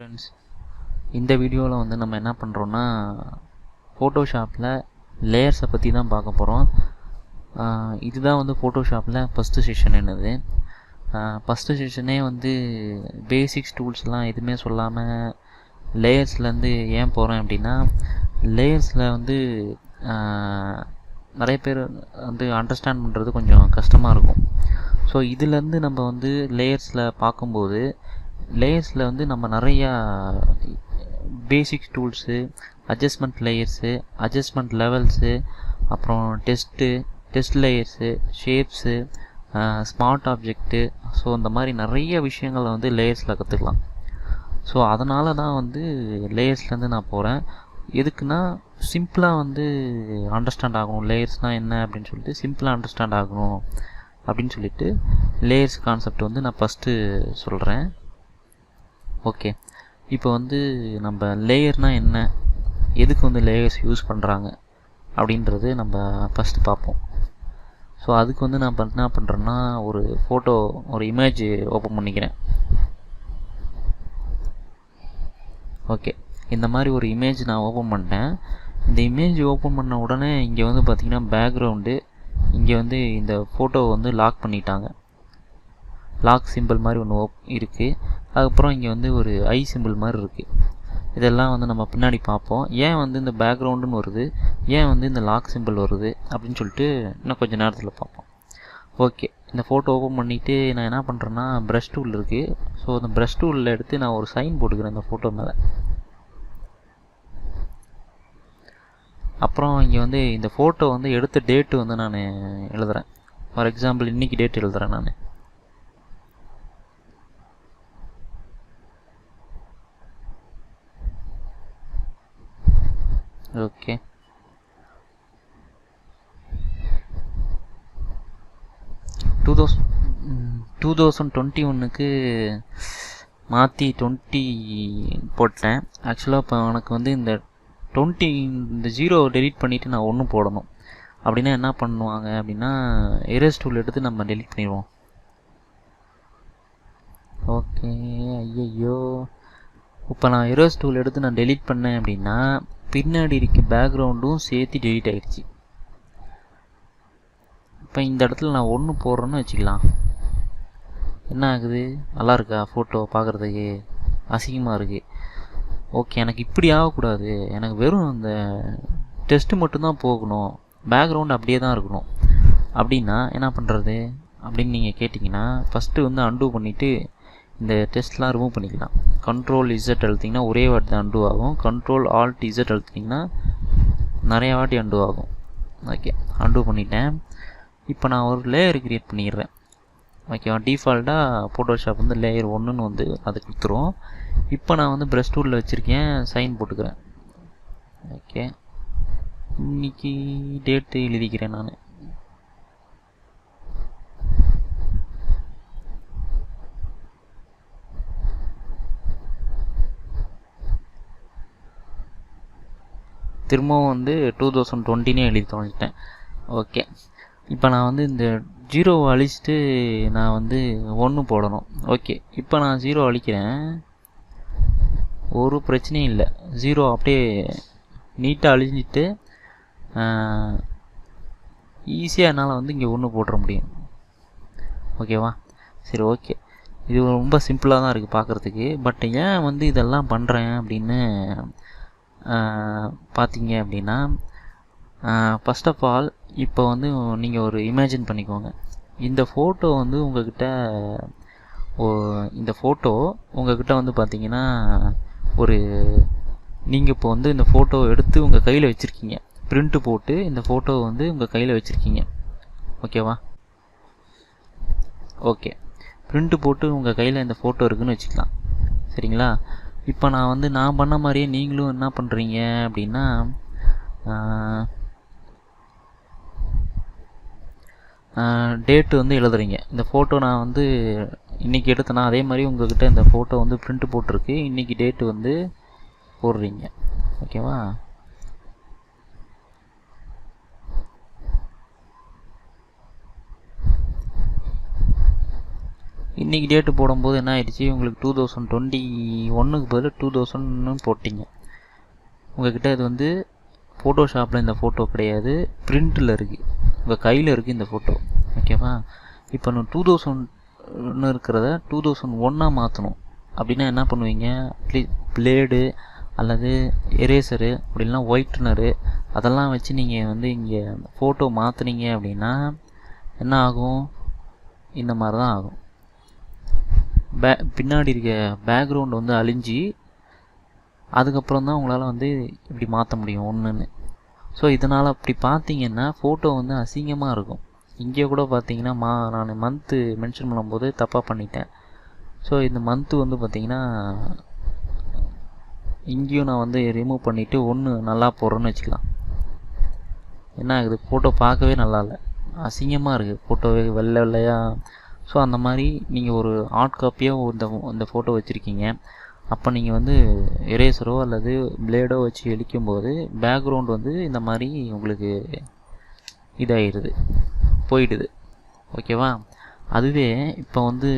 Friends, இந்த வீடியோவில் வந்து நம்ம என்ன பண்ணுறோன்னா ஃபோட்டோஷாப்பில் லேயர்ஸை பற்றி தான் பார்க்க போகிறோம். இதுதான் வந்து ஃபோட்டோஷாப்பில் ஃபஸ்ட்டு செஷன் என்னது. ஃபஸ்ட்டு செஷனே வந்து பேசிக்ஸ் டூல்ஸ்லாம் எதுவுமே சொல்லாமல் லேயர்ஸ்லேருந்து ஏன் போகிறேன் அப்படின்னா, லேயர்ஸில் வந்து நிறைய பேர் வந்து அண்டர்ஸ்டாண்ட் பண்ணுறது கொஞ்சம் கஷ்டமாக இருக்கும். ஸோ இதுலேருந்து நம்ம வந்து லேயர்ஸில் பார்க்கும்போது லேயர்ஸில் வந்து நம்ம நிறையா basics tools, adjustment layers, adjustment levels, அப்புறம் text layers, shapes, smart object, so இந்த மாதிரி நிறைய விஷயங்களை வந்து லேயர்ஸில் கற்றுக்கலாம். ஸோ அதனால தான் வந்து லேயர்ஸ்லேருந்து நான் போகிறேன். எதுக்குன்னா சிம்பிளாக வந்து அண்டர்ஸ்டாண்ட் ஆகணும், லேயர்ஸ்னால் என்ன அப்படின்னு சொல்லிட்டு சிம்பிளாக அண்டர்ஸ்டாண்ட் ஆகணும் அப்படின்னு சொல்லிட்டு லேயர்ஸ் கான்செப்ட் வந்து நான் ஃபஸ்ட்டு சொல்கிறேன். ஓகே, இப்போ வந்து நம்ம லேயர்னால் என்ன, எதுக்கு வந்து லேயர்ஸ் யூஸ் பண்ணுறாங்க அப்படின்றது நம்ம ஃபஸ்ட்டு பார்ப்போம். ஸோ அதுக்கு வந்து நான் என்ன பண்ணுறேன்னா, ஒரு இமேஜ் ஓப்பன் பண்ணிக்கிறேன். ஓகே, இந்த மாதிரி ஒரு இமேஜ் நான் ஓப்பன் பண்ணிட்டேன். இந்த இமேஜ் ஓப்பன் பண்ண உடனே இங்கே வந்து பார்த்திங்கன்னா பேக்ரவுண்டு, இங்கே வந்து இந்த ஃபோட்டோவை வந்து லாக் பண்ணிட்டாங்க. லாக் சிம்பிள் மாதிரி ஒன்று இருக்குது. அதுக்கப்புறம் இங்கே வந்து ஒரு ஐ சிம்பிள் மாதிரி இருக்குது. இதெல்லாம் வந்து நம்ம பின்னாடி பார்ப்போம். ஏன் வந்து இந்த பேக்ரவுண்டுன்னு வருது, ஏன் வந்து இந்த லாக் சிம்பிள் வருது அப்படின்னு சொல்லிட்டு இன்னும் கொஞ்சம் நேரத்தில் பார்ப்போம். ஓகே, இந்த ஃபோட்டோ ஓப்பன் பண்ணிவிட்டு நான் என்ன பண்ணுறேன்னா, ப்ரஷ் டூல் இருக்குது. ஸோ அந்த ப்ரஷ் டூலில் எடுத்து நான் ஒரு சைன் போட்டுக்கிறேன் இந்த ஃபோட்டோ மேலே. அப்புறம் இங்கே வந்து இந்த ஃபோட்டோ வந்து எடுத்த டேட்டு வந்து நான் எழுதுகிறேன். ஃபார் எக்ஸாம்பிள் இன்றைக்கி டேட் எழுதுகிறேன் நான். ஓகே, டூ தௌசண்ட் 21க்கு மாற்றி 20 போட்டேன். ஆக்சுவலாக இப்போ எனக்கு வந்து இந்த 0 டெலீட் பண்ணிவிட்டு நான் 1 போடணும். அப்படின்னா என்ன பண்ணுவாங்க அப்படின்னா, எரேஸ் டூல் எடுத்து நம்ம டெலீட் பண்ணிடுவோம். ஓகே, ஐயோ, இப்போ நான் எரேஸ் டூல் எடுத்து நான் டெலீட் பண்ணேன் அப்படின்னா பின்னாடி இருக்க பேக்ரவுண்டும் சேர்த்து டெலீட் ஆகிடுச்சு. இப்போ இந்த இடத்துல நான் 1 போடுறேன்னு வச்சுக்கலாம். என்ன ஆகுது, நல்லா இருக்கா ஃபோட்டோ பார்க்குறதுக்கு? அசிங்கமாக இருக்குது. ஓகே, எனக்கு இப்படி ஆகக்கூடாது, எனக்கு வெறும் இந்த டெஸ்ட்டு மட்டும்தான் போகணும், பேக்ரவுண்ட் அப்படியே தான் இருக்கணும் அப்படின்னா என்ன பண்ணுறது அப்படின்னு நீங்கள் கேட்டிங்கன்னா, ஃபஸ்ட்டு வந்து அன்டூ பண்ணிவிட்டு இந்த டெஸ்ட்லாம் ரிமூவ் பண்ணிக்கலாம். கண்ட்ரோல் இசட் அழுத்திங்கன்னா ஒரே வாட்டி தான் அன்டூ ஆகும். கண்ட்ரோல் ஆல்ட் இசட் அழுத்திங்கன்னா நிறையா வாட்டி அன்டூ ஆகும். ஓகே, அன்டூ பண்ணிட்டேன். இப்போ நான் ஒரு லேயர் க்ரியேட் பண்ணிடுறேன். ஓகேவா, டிஃபால்ட்டாக ஃபோட்டோஷாப் வந்து லேயர் 1ன்னு வந்து அது கொடுத்துரும். இப்போ நான் வந்து ப்ரஷ் டூலில் வச்சுருக்கேன், சைன் போட்டுக்கிறேன். ஓகே, இன்றைக்கி டேட்டு எழுதிக்கிறேன் நான். திரும்பவும் வந்து 2020னே எழுதி தொலைச்சிட்டேன். ஓகே, இப்போ நான் வந்து இந்த 0 அழிச்சிட்டு நான் வந்து 1 போடணும். ஓகே, இப்போ நான் 0 அழிக்கிறேன், ஒரு பிரச்சனையும் இல்லை. 0 அப்படியே நீட்டாக அழிஞ்சிட்டு ஈஸியாக என்னால் வந்து இங்கே 1 போட்டுற முடியும். ஓகேவா, சரி, ஓகே, இது ரொம்ப சிம்பிளாக தான் இருக்குது பார்க்குறதுக்கு. பட் ஏன் வந்து இதெல்லாம் பண்ணுறேன் அப்படின்னு பார்த்தீங்க அப்படின்னா, ஃபஸ்ட் ஆஃப் ஆல் இப்போ வந்து நீங்கள் ஒரு இமேஜின் பண்ணிக்கோங்க. இந்த ஃபோட்டோ வந்து உங்கள்கிட்ட வந்து பார்த்தீங்கன்னா, நீங்கள் இப்போ வந்து இந்த ஃபோட்டோ எடுத்து உங்கள் கையில் வச்சுருக்கீங்க, பிரிண்ட்டு போட்டு இந்த ஃபோட்டோவை வந்து உங்கள் கையில் வச்சுருக்கீங்க. ஓகேவா, ஓகே, பிரிண்ட்டு போட்டு உங்கள் கையில் இந்த ஃபோட்டோ இருக்குதுன்னு வச்சுக்கலாம். சரிங்களா, இப்போ நான் பண்ண மாதிரியே நீங்களும் என்ன பண்ணுறீங்க அப்படின்னா, டேட்டு வந்து எழுதுறீங்க. இந்த ஃபோட்டோ நான் வந்து இன்றைக்கி எடுத்தேன்னா அதே மாதிரி உங்கள்கிட்ட இந்த ஃபோட்டோ வந்து பிரிண்ட்டு போட்டிருக்கு, இன்றைக்கி டேட்டு வந்து போடுறீங்க. ஓகேவா, இன்றைக்கி டேட்டு போடும்போது என்ன ஆயிடுச்சு, உங்களுக்கு 2021க்கு பதில் 2000ன்னு போட்டிங்க. உங்கள்கிட்ட இது வந்து ஃபோட்டோஷாப்பில் இந்த ஃபோட்டோ கிடையாது, பிரிண்டில் இருக்குது, உங்கள் கையில் இருக்குது இந்த ஃபோட்டோ. ஓகேவா? இப்போ நான் 2000 இருக்கிறத 2001 மாற்றணும் அப்படின்னா என்ன பண்ணுவீங்க? அட்லீஸ்ட் பிளேடு அல்லது எரேசரு அப்படின்னா ஒயிட்னரு அதெல்லாம் வச்சு நீங்கள் வந்து இங்கே ஃபோட்டோ மாற்றுனீங்க அப்படின்னா என்ன ஆகும்? இந்த மாதிரி தான் ஆகும். பின்னாடி இருக்க பேக்ரவுண்ட் வந்து அழிஞ்சி அதுக்கப்புறம் தான் உங்களால் வந்து இப்படி மாற்ற முடியும் ஒன்றுன்னு. ஸோ இதனால் அப்படி பார்த்தீங்கன்னா ஃபோட்டோ வந்து அசிங்கமாக இருக்கும். இங்கே கூட பார்த்தீங்கன்னா நான் மந்த்து மென்ஷன் பண்ணும்போது தப்பாக பண்ணிட்டேன். ஸோ இந்த மந்த்து வந்து பார்த்திங்கன்னா இங்கேயும் நான் வந்து ரிமூவ் பண்ணிவிட்டு ஒன்று நல்லா போடுறேன்னு வச்சுக்கலாம். என்ன ஆகுது? ஃபோட்டோ பார்க்கவே நல்லா இல்லை, அசிங்கமாக இருக்குது ஃபோட்டோவே, வெள்ளை வெள்ளையாக. ஸோ அந்த மாதிரி நீங்கள் ஒரு ஹார்ட் காப்பியாக இந்த ஃபோட்டோ வச்சுருக்கீங்க. அப்போ நீங்கள் வந்து எரேசரோ அல்லது பிளேடோ வச்சு எலிக்கும்போது பேக்ரவுண்ட் வந்து இந்த மாதிரி உங்களுக்கு இதாகிடுது, போயிடுது. ஓகேவா? அதுவே இப்போ வந்து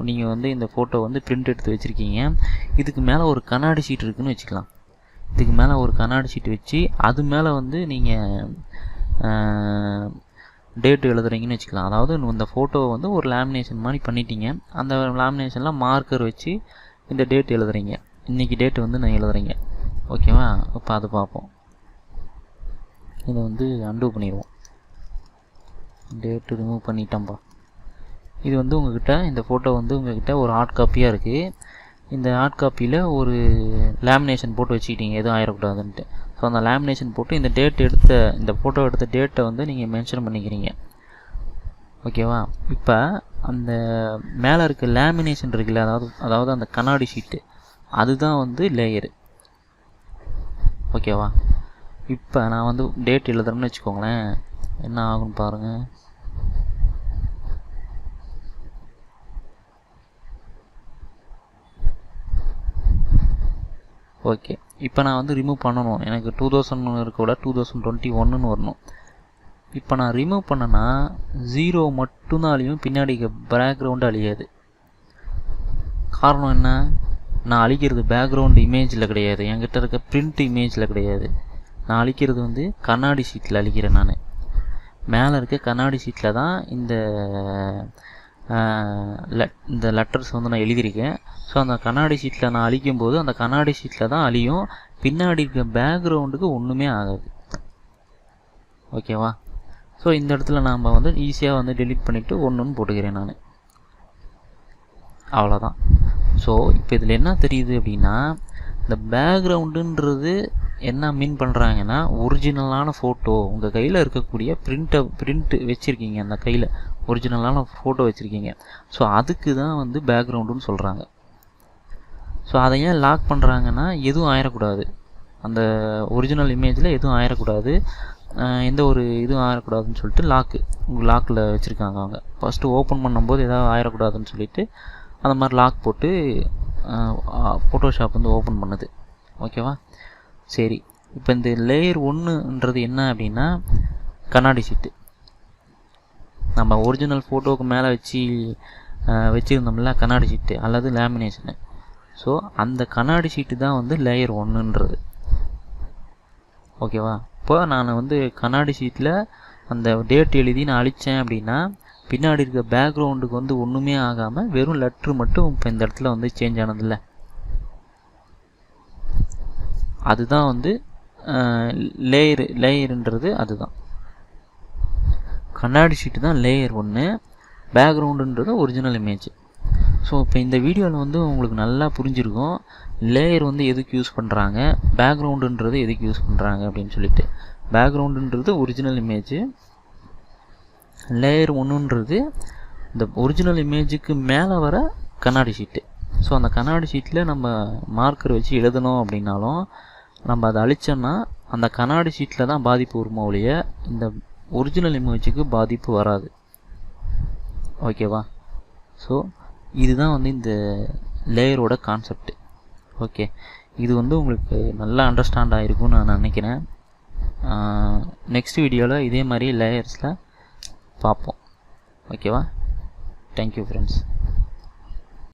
நீங்கள் வந்து இந்த ஃபோட்டோ வந்து பிரிண்ட் எடுத்து வச்சுருக்கீங்க. இதுக்கு மேலே ஒரு கண்ணாடி ஷீட் இருக்குதுன்னு வச்சுக்கலாம். இதுக்கு மேலே ஒரு கண்ணாடி ஷீட் வச்சு அது மேலே வந்து நீங்கள் டேட்டு எழுதுறீங்கன்னு வச்சுக்கலாம். அதாவது இந்த ஃபோட்டோவை வந்து ஒரு லேமினேஷன் மாதிரி பண்ணிட்டீங்க. அந்த லேமினேஷனில் மார்க்கர் வச்சு இந்த டேட் எழுதுறீங்க, இன்றைக்கி டேட்டு வந்து நான் எழுதுறீங்க. ஓகேவா? இப்போ அது பார்ப்போம். இதை வந்து அன்டூ பண்ணிடுவோம். டேட்டு ரிமூவ் பண்ணிட்டோம்ப்பா. இது வந்து உங்கள்கிட்ட இந்த ஃபோட்டோ வந்து உங்கள்கிட்ட ஒரு ஹார்ட் காப்பியாக இருக்குது. இந்த ஹார்ட் காப்பியில் ஒரு லேமினேஷன் போட்டு வச்சுக்கிட்டீங்க, எதுவும் ஆயிடக்கூடாதுன்ட்டு. ஸோ அந்த லேமினேஷன் போட்டு இந்த ஃபோட்டோ எடுத்த டேட்டை வந்து நீங்கள் மென்ஷன் பண்ணிக்கிறீங்க. ஓகேவா? இப்போ அந்த மேலே இருக்க லேமினேஷன் இருக்குல்ல, அதாவது அந்த கண்ணாடி ஷீட்டு, அதுதான் வந்து லேயரு. ஓகேவா? இப்போ நான் வந்து டேட் எழுதுறேன்னு வச்சுக்கோங்களேன், என்ன ஆகும்னு பாருங்கள். ஓகே, இப்போ நான் வந்து ரிமூவ் பண்ணணும். எனக்கு 2000 இருக்க விட 2021ன்னு வரணும். இப்போ நான் ரிமூவ் பண்ணேன்னா 0 மட்டும்தான் அழியும், பின்னாடி பேக்ரவுண்டு அழியாது. காரணம் என்ன? நான் அழிக்கிறது பேக்ரவுண்ட் இமேஜில் கிடையாது, என்கிட்ட இருக்க பிரிண்ட் இமேஜில் கிடையாது. நான் அழிக்கிறது வந்து கண்ணாடி ஷீட்டில் அழிக்கிறேன். நான் மேலே இருக்க கண்ணாடி ஷீட்டில் தான் இந்த லெட்டர்ஸ் வந்து நான் எழுதியிருக்கேன். ஸோ அந்த கண்ணாடி ஷீட்டில் நான் அழிக்கும்போது அந்த கண்ணாடி ஷீட்டில் தான் அழியும், பின்னாடி இருக்க பேக்ரவுண்டுக்கு ஒன்றுமே ஆகாது. ஓகேவா? ஸோ இந்த இடத்துல நாம் வந்து ஈஸியாக வந்து டெலீட் பண்ணிவிட்டு ஒன்றுன்னு போட்டுக்கிறேன் நான். அவ்வளோதான். ஸோ இப்போ இதில் என்ன தெரியுது அப்படின்னா, இந்த பேக்ரவுண்டுன்றது என்ன மீன் பண்ணுறாங்கன்னா, ஒரிஜினலான ஃபோட்டோ உங்கள் கையில் இருக்கக்கூடிய பிரிண்ட்டு வச்சுருக்கீங்க, அந்த கையில் ஒரிஜினலான ஃபோட்டோ வச்சுருக்கீங்க. ஸோ அதுக்கு தான் வந்து பேக்ரவுண்டுன்னு சொல்கிறாங்க. ஸோ அதை ஏன் லாக் பண்ணுறாங்கன்னா, எதுவும் ஆயிடக்கூடாது, அந்த ஒரிஜினல் இமேஜில் எதுவும் ஆயிடக்கூடாது, எந்த ஒரு இதுவும் ஆயிடக்கூடாதுன்னு சொல்லிட்டு உங்கள் லாக்கில் வச்சுருக்காங்க அவங்க. ஃபஸ்ட்டு ஓப்பன் பண்ணும்போது எதாவது ஆயிடக்கூடாதுன்னு சொல்லிவிட்டு அந்த மாதிரி லாக் போட்டு ஃபோட்டோஷாப் வந்து ஓப்பன் பண்ணுது. ஓகேவா? சரி, இப்போ இந்த லேயர் 1ன்றது என்ன அப்படின்னா, கண்ணாடி ஷீட்டு. நம்ம ஒரிஜினல் ஃபோட்டோவுக்கு மேலே வச்சுருந்தோம்ல கண்ணாடி ஷீட்டு அல்லது லேமினேஷனு. ஸோ அந்த கண்ணாடி ஷீட்டு தான் வந்து லேயர் 1ன்றது. ஓகேவா? இப்போ நான் வந்து கண்ணாடி ஷீட்டில் அந்த டேட் எழுதி நான் அழித்தேன் அப்படின்னா பின்னாடி இருக்க பேக்ரவுண்டுக்கு வந்து ஒன்றுமே ஆகாமல் வெறும் லெட்ரு மட்டும் இப்போ இந்த இடத்துல வந்து சேஞ்ச் ஆனதில்ல, அதுதான் வந்து லேயருன்றது. அதுதான் கண்ணாடி ஷீட்டு தான் லேயர் 1, பேக்ரவுண்டுன்றது ஒரிஜினல் இமேஜ். ஸோ இப்போ இந்த வீடியோவில் வந்து உங்களுக்கு நல்லா புரிஞ்சிருக்கும் லேயர் வந்து எதுக்கு யூஸ் பண்ணுறாங்க, பேக்ரவுண்டுன்றது எதுக்கு யூஸ் பண்ணுறாங்க அப்படின்னு சொல்லிட்டு. பேக்ரவுண்டுன்றது ஒரிஜினல் இமேஜ், லேயர் 1ன்றது இந்த ஒரிஜினல் இமேஜுக்கு மேலே வர கண்ணாடி ஷீட்டு. ஸோ அந்த கண்ணாடி ஷீட்டில் நம்ம மார்க்கர் வச்சு எழுதணும் அப்படின்னாலும் நம்ம அதை அழிச்சோன்னா அந்த கண்ணாடி ஷீட்டில் தான் பாதிப்பு வருமோ ஒழிய இந்த ஒரிஜினல் இமேஜுக்கு பாதிப்பு வராது. ஓகேவா? ஸோ இதுதான் வந்து இந்த லேயரோட கான்செப்ட். ஓகே, இது வந்து உங்களுக்கு நல்லா அண்டர்ஸ்டாண்ட் ஆகிருக்கும்னு நான் நினைக்கிறேன். நெக்ஸ்ட் வீடியோவில் இதே மாதிரி லேயர்ஸில் பார்ப்போம். ஓகேவா? Thank you friends.